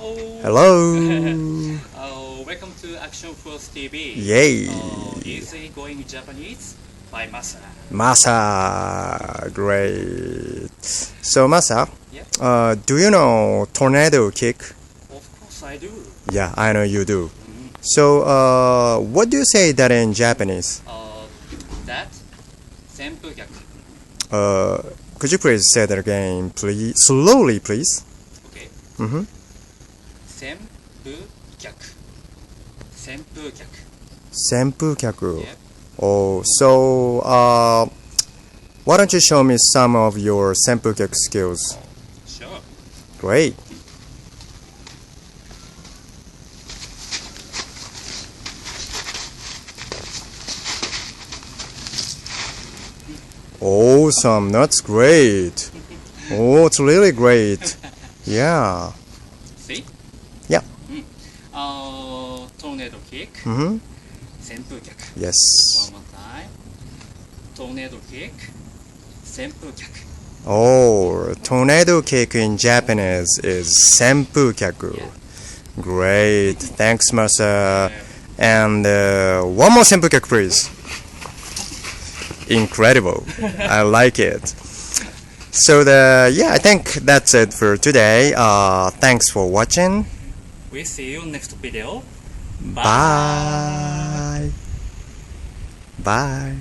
Hello. Hello. Welcome to Action Force TV. Yay. Easy Going Japanese by Masa. Masa, great. So Masa, Yeah. do you know tornado kick? Of course I do. Yeah, I know you do. So, what do you say that in Japanese? That 扇風客. Could you please say that again, please? Slowly, please. Okay. Mm-hmm. 扇風客. 扇風客. 扇風客. Yeah. Oh, so, why don't you show me some of your 扇風客 skills? Sure. Great. Awesome, that's great. Oh, it's really great. Yeah. See? Yeah. Tornado kick. Mm-hmm. 扇風客. Yes. One more time. Tornado kick. 扇風客. Oh, tornado kick in Japanese is 扇風客. Yeah. Great. Thanks, Masa. And one more 扇風客, please. Incredible. I like it. So I think that's it for today. Thanks for watching. We see you next video. Bye. Bye.